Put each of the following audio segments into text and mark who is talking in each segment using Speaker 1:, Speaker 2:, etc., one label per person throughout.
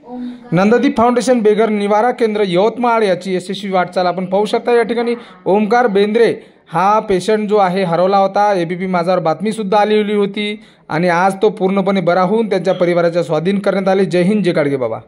Speaker 1: Nanddeep foundation बेघर निवारा केंद्र यवतमाळ याची यशस्वी वाटचाल आपण पाहू शकता। या ठिकाणी ओमकार बेंद्रे हा पेशंट जो आहे हरवला होता। एबीपी माझावर बातमीसुद्धा आलेली होती आणि आज तो पूर्णपणे बरा होऊन त्यांच्या परिवाराच्या स्वाधीन करण्यात आले। जय हिंद, जय गाडगे बाबा।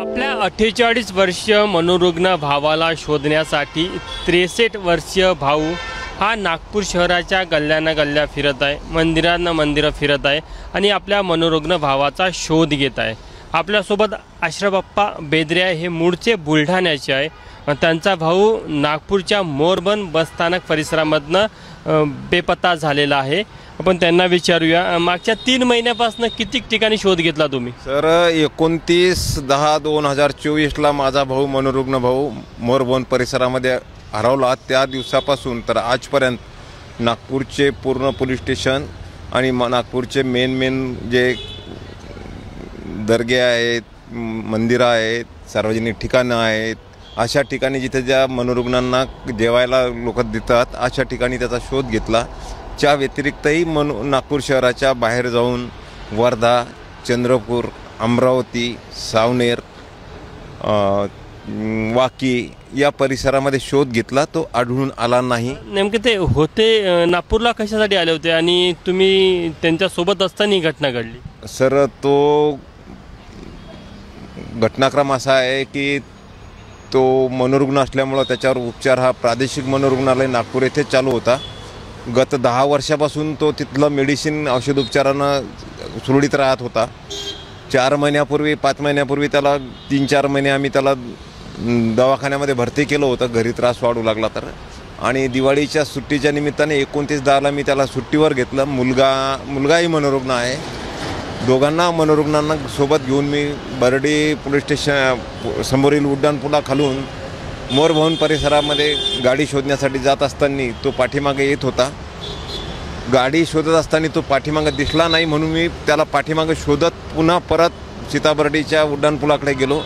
Speaker 2: आपल्या 48 वर्षीय मनोरुग्ण भावाला शोधण्यासाठी 63 वर्षीय भाऊ हा नागपूर शहराच्या गल्ल्यानं गल्ल्या फिरत आहे, मंदिरांना मंदिरं फिरत आहे आणि आपल्या मनोरुग्ण भावाचा शोध घेत आहे। आपल्यासोबत अशरफप्पा बेंद्रे हे मूळचे बुलढाण्याचे आहे। त्यांचा भाऊ नागपूरच्या मोरबन बसस्थानक परिसरामधनं बेपत्ता झालेला आहे। आपण त्यांना विचारूया, मागच्या 3 महिन्यापासून किती ठिकाणी शोध घेतला तुम्ही?
Speaker 3: सर 29/10/2024 माझा भाऊ मनोरुग्ण भाऊ मोरबन परिसरामध्ये हरवला। त्या दिवसापासून तर आजपर्यंत नागपूरचे पूर्ण पोलीस स्टेशन आणि नागपूरचे मेन जे दर्गे आहेत, मंदिरं आहेत, सार्वजनिक ठिकाणं आहेत, अशा ठिकाणी जिथे ज्या मनोरुग्णांना जेवायला लोक देतात अशा ठिकाणी त्याचा शोध घेतला। च्या व्यतिरिक्तही नागपूर शहराच्या बाहेर जाऊन वर्धा, चंद्रपूर, अमरावती, सावनेर, वाकी या परिसरामध्ये शोध घेतला, तो आढळून आला नाही।
Speaker 2: नेमके ते होते नागपूरला कशासाठी आले होते आणि तुम्ही त्यांच्यासोबत असताना ही घटना घडली?
Speaker 3: सर तो घटनाक्रम असा आहे की तो मनोरुग्ण असल्यामुळं त्याच्यावर उपचार हा प्रादेशिक मनोरुग्णालय नागपूर येथे चालू होता। गत 10 वर्षापासून तो तिथलं मेडिसिन औषधोपचारानं सुरळीत राहत होता। 4 महिन्यापूर्वी 5 महिन्यापूर्वी त्याला 3-4 महिने आम्ही त्याला दवाखान्यामध्ये भरती केलं होतं, घरी त्रास वाढू लागला तर। आणि दिवाळीच्या सुट्टीच्या निमित्ताने 29/10ला मी त्याला सुट्टीवर घेतलं। मुलगाही मनोरुग्ण आहे। दोघांना मनोरुग्णांना सोबत घेऊन मी बर्डी पोलीस स्टेशन समोरील उड्डाणपुला खालून मोरभवन परिसरामध्ये गाडी शोधण्यासाठी जात असताना तो पाठीमागे येत होता। गाडी शोधत असताना तो पाठीमागे दिसला नाही म्हणून मी त्याला पाठीमागे शोधत पुन्हा परत सीताबर्डीच्या उड्डाणपुलाकडे गेलो।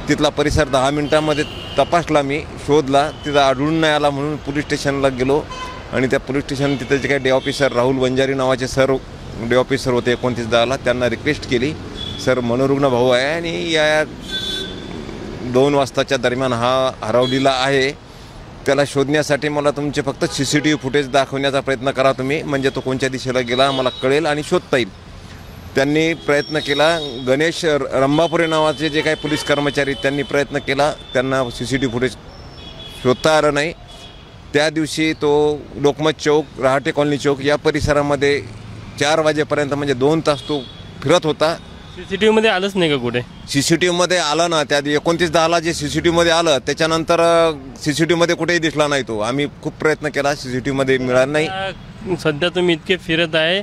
Speaker 3: तिथला परिसर 10 मिनिटांमध्ये तपासला, मी शोधला, तिथं आढळून नाही आला म्हणून पोलीस स्टेशनला गेलो आणि त्या पोलीस स्टेशन तिथे जे काही डे ऑफिसर राहुल वंजारी नावाचे सर डे ऑफिसर होते 29/10ला, त्यांना रिक्वेस्ट केली, सर मनोरुग्ण भाऊ आहे आणि या 2 वाजताच्या दरम्यान हा हरवलेला आहे, त्याला शोधण्यासाठी मला तुमचे फक्त CCTV फुटेज दाखवण्याचा प्रयत्न करा तुम्ही, म्हणजे तो कोणत्या दिशेला गेला मला कळेल आणि शोधता येईल। त्यांनी प्रयत्न केला। गणेश रंभापुरे नावाचे जे काही पोलीस कर्मचारी त्यांनी प्रयत्न केला, त्यांना CCTV फुटेज शोधता आलं नाही। त्या दिवशी तो लोकमत चौक, रहाटे कॉलनी चौक या परिसरामध्ये 4 वाजेपर्यंत म्हणजे 2 तास तो फिरत होता।
Speaker 2: CCTV मध्ये आलंच नाही का कुठे?
Speaker 3: CCTV मध्ये आला ना, त्या 29/10ला जे CCTV मध्ये आलं त्याच्यानंतर CCTV मध्ये कुठेही दिसला नाही तो। आम्ही खूप प्रयत्न केला, CCTV मध्ये मिळाला नाही।
Speaker 2: सध्या तुम्ही इतके फिरत आहे,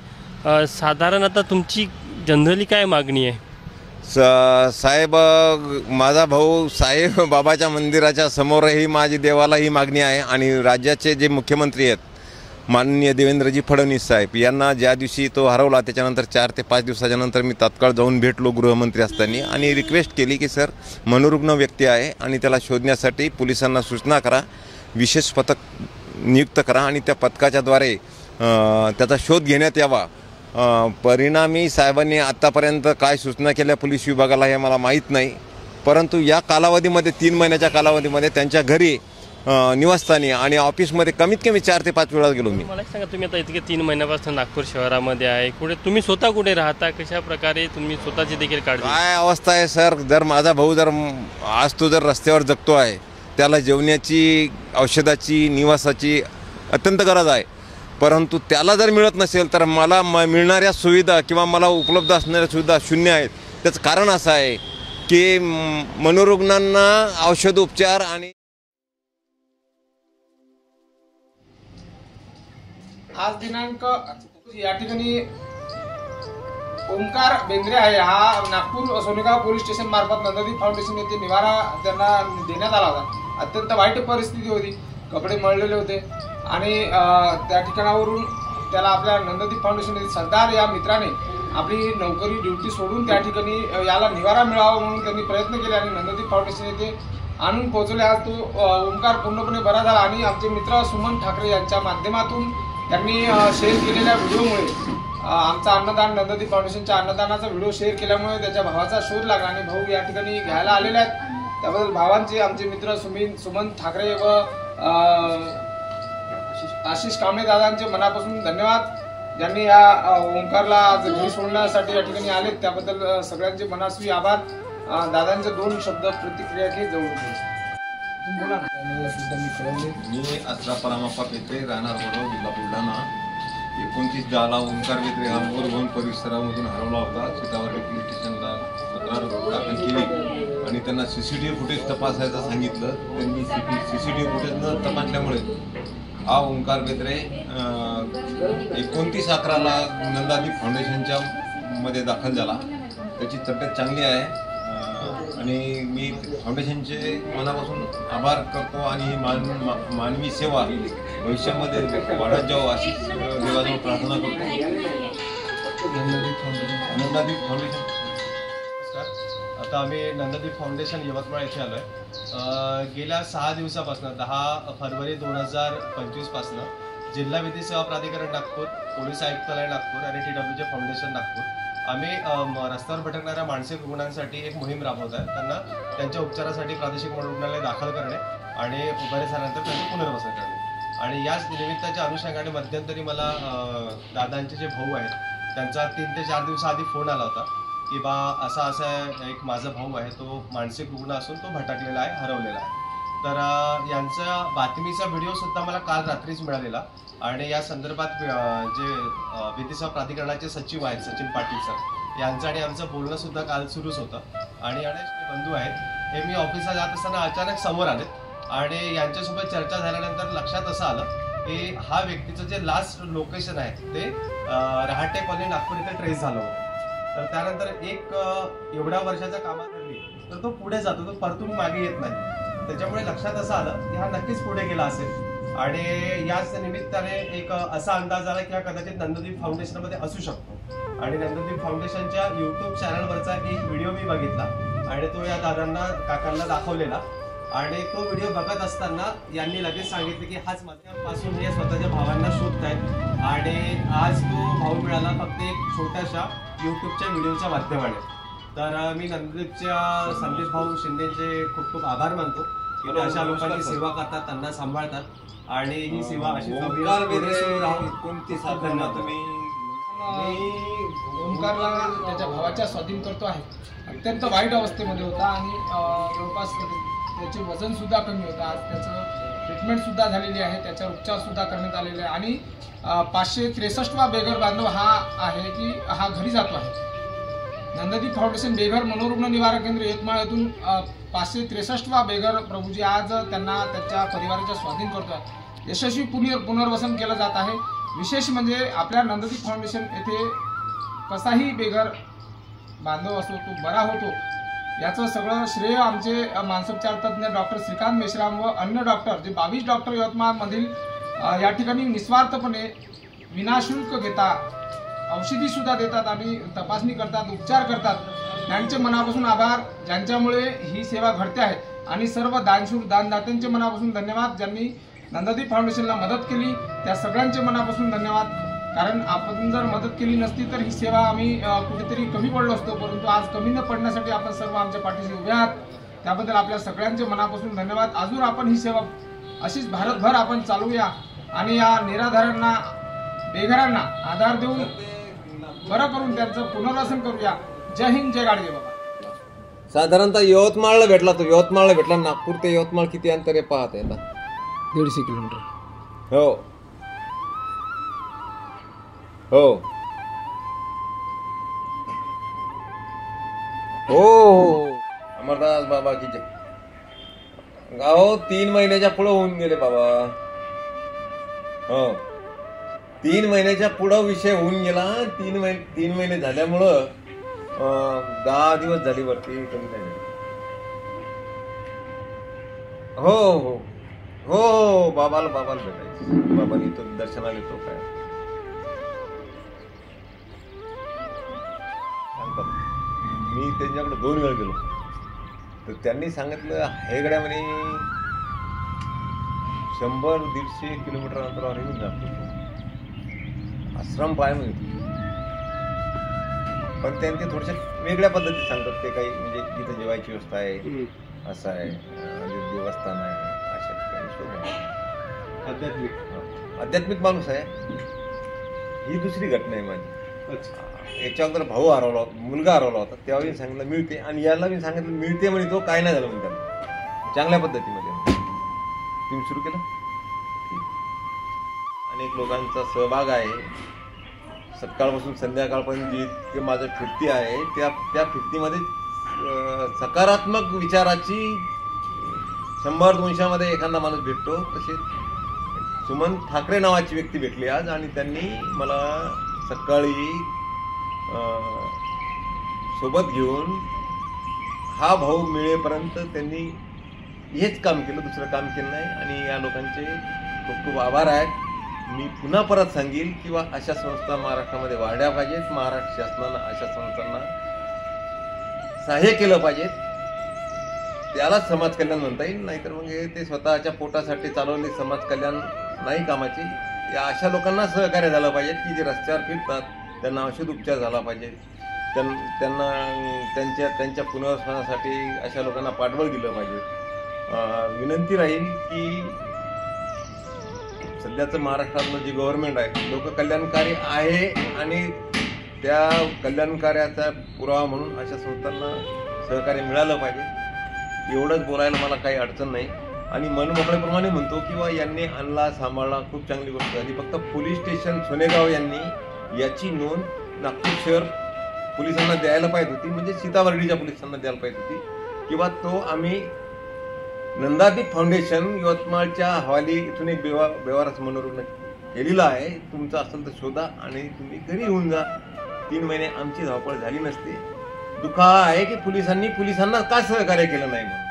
Speaker 2: साधारण आता तुमची जनरली काय मागणी आहे?
Speaker 3: साहेब, माझा भाऊ साहेब बाबाच्या मंदिराच्या समोरही माझी देवाला ही मागणी आहे आणि राज्याचे जे मुख्यमंत्री आहेत माननीय देवेंद्रजी फडणवीस साहेब यांना ज्या दिवशी तो हरवला त्याच्यानंतर 4 ते 5 दिवसाच्या नंतर मी तात्काळ जाऊन भेटलो गृहमंत्री असताना आणि रिक्वेस्ट केली की सर मनोरुग्ण व्यक्ती आहे आणि त्याला शोधण्यासाठी पोलिसांना सूचना करा, विशेष पथक नियुक्त करा आणि त्या पथकाच्याद्वारे त्याचा शोध घेण्यात यावा। परिणामी साहेबांनी आत्तापर्यंत काय सूचना केल्या पोलीस विभागाला हे मला माहीत नाही, परंतु या कालावधीमध्ये 3 महिन्याच्या कालावधीमध्ये त्यांच्या घरी, निवासस्थानी आणि ऑफिसमध्ये कमीत कमी 4 ते 5 वेळा गेलो मी।
Speaker 2: मला सांगा, तुम्ही आता इतके 3 महिन्यापासून नागपूर शहरामध्ये आहे, कुठे तुम्ही स्वतः कुठे राहता, कशा प्रकारे तुम्ही स्वतःची देखील काळजी?
Speaker 3: काय अवस्था आहे सर, जर माझा भाऊ जर आज तो जर रस्त्यावर जगतो आहे, त्याला जेवण्याची, औषधाची, निवासाची अत्यंत गरज आहे, परंतु त्याला जर मिळत नसेल तर मला मिळणाऱ्या सुविधा किंवा मला उपलब्ध असणाऱ्या सुविधा शून्य आहेत। त्याचं कारण असं आहे की मनोरुग्णांना औषधोपचार आणि
Speaker 1: आज दिनांक या ठिकाणी ओमकार बेंद्रे आहे, हा नागपूर सोनेगाव पोलीस स्टेशन मार्फत नंददीप फाउंडेशन येथे निवारा त्यांना देण्यात आला होता। अत्यंत वाईट परिस्थिती होती, कपडे मळलेले होते आणि त्या ठिकाणावरून त्याला आपल्या नंददीप फाउंडेशन सरदार या मित्राने आपली नोकरी ड्युटी सोडून त्या ठिकाणी याला निवारा मिळावा म्हणून त्यांनी प्रयत्न केले आणि नंददीप फाउंडेशन येथे आणून पोहोचवले. आज तो ओंकार पूर्णपणे बरा झाला आणि आमचे मित्र सुमन ठाकरे यांच्या माध्यमातून त्यांनी शेअर केलेल्या व्हिडिओमुळे आमचा अन्नदान नंददीप फाउंडेशनच्या अन्नदानाचा व्हिडिओ शेअर केल्यामुळे त्याच्या भावाचा शोध लागला आणि भाऊ या ठिकाणी घ्यायला आलेले आहेत. त्याबद्दल भावांचे आमचे मित्र सुमन ठाकरे व आशिष कांबळे दादांचे मनापासून धन्यवाद, ज्यांनी या ओंकारला आज घरी सोडण्यासाठी या ठिकाणी आले. त्याबद्दल सगळ्यांचे मनास्वी आभार. दादांचे 2 शब्द प्रतिक्रिया की जवळ बोला ना.
Speaker 3: मी अत्रा परामाप्पा पेत्रे, राहणार वडगाव, जिल्हा बुलढाणा. 29/10 ओंकार बेत्रे हा मोरभवन परिसरामधून हरवला होता. सीतावर्डी पोलीस स्टेशनला तक्रार दाखल केली आणि त्यांना CCTV फुटेज तपासायचं सांगितलं. त्यांनी CCTV फुटेज न तपासल्यामुळे हा ओंकार बेत्रे 29/11 नंदादीप फाउंडेशनच्या मध्ये दाखल झाला. त्याची तब्येत चांगली आहे आणि मी फाउंडेशनचे मनापासून आभार करतो आणि ही मानवी सेवा भविष्यामध्ये वाढत जावं अशी देवाजवळ प्रार्थना करतो. नंदादीप फाउंडेशन.
Speaker 4: आता आम्ही नंददीप फाउंडेशन यवतमाळ येथे आलो आहे. गेल्या 6 दिवसापासून 10 फरवरी 2025 पासून जिल्हा विधी सेवा प्राधिकरण नागपूर, पोलीस आयुक्तालय नागपूर आणि TWJ फाउंडेशन नागपूर आम्ही रस्त्यावर भटकणाऱ्या मानसिक रुग्णांसाठी एक मोहीम राबवत आहे. त्यांना त्यांच्या उपचारासाठी प्रादेशिक मनोरुग्णालय दाखल करणे आणि बरे झाल्यानंतर त्यांचे पुनर्वसन करणे. आणि याच निमित्ताच्या अनुषंगाने मध्यंतरी मला दादांचे जे भाऊ आहेत त्यांचा 3 ते 4 दिवसाआधी फोन आला होता की बा असा एक माझा भाऊ आहे, तो मानसिक रुग्ण असून तो भटकलेला आहे, हरवलेला आहे. तर यांचा बातमीचा व्हिडिओ सुद्धा मला काल रात्रीच मिळालेला आणि या संदर्भात जे विधी सेवा प्राधिकरणाचे सचिव आहेत सचिन पाटील सर यांचं आणि आमचं बोलणं सुद्धा काल सुरूच होतं. आणि बंधू आहेत हे मी ऑफिसला जात असताना अचानक समोर आले आणि यांच्यासोबत चर्चा झाल्यानंतर लक्षात असं आलं की हा व्यक्तीचं जे लास्ट लोकेशन आहे ते रहाटे कॉलनी नागपूर इथे ट्रेस झालं होतं. तर त्यानंतर एक एवढ्या वर्षाच्या कामात तर तो पुढे जातो, तो परतून मागे येत नाही. त्याच्यामुळे लक्षात असं आलं की हा नक्कीच पुढे गेला असेल आणि याच निमित्ताने एक असा अंदाज आला की हा कदाचित नंददीप फाउंडेशनमध्ये असू शकतो. आणि नंददीप फाउंडेशनच्या YouTube चॅनलवरचा एक व्हिडिओ मी बघितला आणि तो या दादांना काकांना दाखवलेला आणि तो व्हिडिओ बघत असताना यांनी लगेच सांगितले की हाच माझ्यापासून हे स्वतःच्या भावांना शोधतायत आणि आज तो भाऊ मिळाला फक्त एक छोट्याशा YouTubeच्या व्हिडिओच्या माध्यमाने. तर मी नंददीपच्या संदीप भाऊ शिंदेचे खूप खूप आभार मानतो की ते अशा लोकांची सेवा करतात, त्यांना सांभाळतात आणि ही सेवा अशी
Speaker 1: ओंकारला त्याच्या भावाच्या स्वाधीन करतो आहे. अत्यंत वाईट अवस्थेमध्ये होता आणि जवळपास त्याचे वजन सुद्धा कमी होतं. आज त्याचं ट्रीटमेंट सुद्धा झालेली आहे, त्याच्यावर उपचार सुद्धा करण्यात आलेले आहे आणि 563वा बेघर बांधव हा आहे की हा घरी जातो आहे. नंददीप फाउंडेशन बेघर मनोरुग्ण निवारण केंद्र यवतमाळ येथून 563वा बेघर प्रभूजी आज त्यांना त्यांच्या परिवाराच्या स्वाधीन करतो आहे. यशस्वी पुनर्वसन केलं जात आहे. विशेष म्हणजे आपल्या नंददीप फाउंडेशन येथे कसाही बेघर बांधव असो तो बरा होतो याचं सगळं श्रेय आमचे मानसोपचार तज्ज्ञ डॉक्टर श्रीकांत मेश्राम व अन्य डॉक्टर जे 22 डॉक्टर यवतमाळमधील या ठिकाणी निस्वार्थपणे विनाशुल्क घेता औषधी सुद्धा देतात आणि तपासणी करतात, उपचार करतात. त्यांचे मनापासून आभार, ज्यांच्यामुळे ही सेवा घडते आहे. आणि सर्व दानशूर दानदात्यांचे मनापासून धन्यवाद, ज्यांनी नंददीप फाउंडेशनला मदत केली त्या सगळ्यांचे मनापासून धन्यवाद. कारण आपण जर मदत केली नसती तर ही सेवा आम्ही कुठेतरी कमी पडलो असतो, परंतु आज कमी न पडण्यासाठी आपण सर्व आमच्या पाठीशी उभे आहात. त्याबद्दल आपल्या सगळ्यांचे मनापासून धन्यवाद. अजून आपण ही सेवा अशीच भारतभर आपण चालवूया आणि या निराधारांना बेघरांना आधार देऊन बरं करून त्यांचं पुनर्वसन करूया. जय हिंद, जय गाडगे बाबा.
Speaker 5: साधारणतः यवतमाळला भेटला तो, यवतमाळला भेटला. नागपूर ते यवतमाळ किती अंतर आहे पाहत आहे?
Speaker 1: 150 किलोमीटर.
Speaker 5: हो हो हो. अमरदास बाबा की जय. गाव 3 महिन्याच्या पुढे होऊन गेले बाबा. हो 3 महिन्याच्या पुढं विषय होऊन गेला. 3 महिने झाल्यामुळं 10 दिवस झाली वरती कमी नाही. हो हो हो बाबाला भेटायचं. बाबाला इथं दर्शनाला येतो काय. त्यांच्याकडे 2 वेळ गेलो. तर त्यांनी सांगितलं हेगड्या म्हणे 100-150 किलोमीटर अंतरावर येऊन जातो आश्रम पाय म्हणे. पण त्यांनी थोडशा वेगळ्या पद्धतीत सांगतात. ते काही म्हणजे जिथं जेवायची व्यवस्था आहे, असं आहे, देवस्थान आहे, अशा ठिकाणी. आध्यात्मिक माणूस आहे. ही दुसरी घटना आहे माझी. याच्या अगोदर भाऊ हरवला होता, मुलगा हरवला होता, तेव्हा मी सांगितलं मिळते, आणि याला मी सांगितलं मिळते म्हणे. तो काय नाही झालं म्हणजे त्याला चांगल्या पद्धतीमध्ये तुम्ही सुरू केलं. अनेक लोकांचा सहभाग आहे. सकाळपासून संध्याकाळपर्यंत जी माझं फिरती आहे त्या फिरतीमध्ये सकारात्मक विचाराची 100-200 मध्ये एखादा माणूस भेटतो. तसेच सुमन ठाकरे नावाची व्यक्ती भेटली आज, आणि त्यांनी मला सकाळी सोबत घेऊन हा भाऊ मिळेपर्यंत त्यांनी हेच काम केलं, दुसरं काम केलं नाही. आणि या लोकांचे खूप खूप आभार आहेत. मी पुन्हा परत सांगेल किंवा अशा संस्था महाराष्ट्रामध्ये वाढल्या पाहिजेत. महाराष्ट्र शासनानं अशा संस्थांना सहाय्य केलं पाहिजे. त्यालाच समाज कल्याण म्हणता येईल. नाहीतर मग ते स्वतःच्या पोटासाठी चालवले समाज कल्याण नाही कामाचे. या अशा लोकांना सहकार्य झालं पाहिजे की जे रस्त्यावर फिरतात, त्यांना औषध उपचार झाला पाहिजे. त्यांना त्यांच्या पुनर्वसनासाठी अशा लोकांना पाठबळ दिलं पाहिजे. विनंती राहील की सध्याचं महाराष्ट्रातलं जे गव्हर्नमेंट आहे लोक कल्याणकारी आहे, आणि त्या कल्याणकार्याचा पुरावा म्हणून अशा संस्थांना सहकार्य मिळालं पाहिजे. एवढंच बोलायला मला काही अडचण नाही. आणि मनमोकळेप्रमाणे म्हणतो किंवा यांनी आणला सांभाळला, खूप चांगली गोष्ट झाली. फक्त पोलीस स्टेशन सोनेगाव यांनी याची नोंद नागपूर शहर पोलिसांना द्यायला पाहिजे होती, म्हणजे सीताबर्डीच्या पोलिसांना द्यायला पाहिजे होती. किंवा तो आम्ही नंदादीप फाउंडेशन यवतमाळच्या हवाली इथून एक व्यवहाराचं मनोरुग्ण केलेला आहे. तुमचं असेल तर शोधा आणि तुम्ही घरी येऊन जा. 3 महिने आमची धावपळ झाली नसते. दुःख आहे की पोलिसांना का सहकार्य केलं नाही म्हणून.